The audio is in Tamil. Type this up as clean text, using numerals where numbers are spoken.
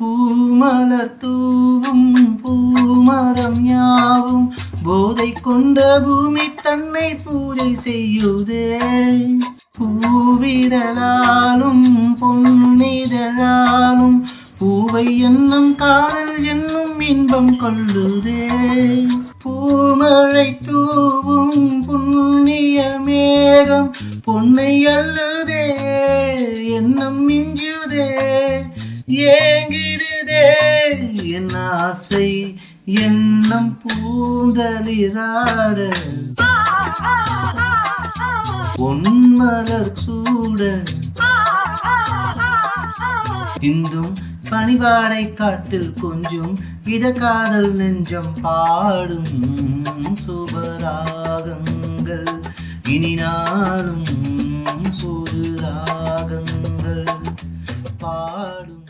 பூமலர் தூவும் பூமரம் யாவும் போதை கொண்ட பூமி தன்னை பூஜை செய்யுதே. பூவிரலாலும் பொன்னிதழாலும் பூவை என்னும் காதல் என்னும் இன்பம் கொள்ளுதே. பூமழை தூவும் புண்ணிய மேகம் பொன்னை அள்ளுதே, எண்ணம் மிஞ்சுதே, ஏங்கிடுதே என் ஆசை எண்ணம் பூந்தளிராட பொன்மலர் சூட சிந்தும் பணிவாடை காட்டில் கொஞ்சம் இத காதல் நெஞ்சம் பாடும் சுபராகங்கள் இனி நாளும் புது ராகங்கள் பாடும்.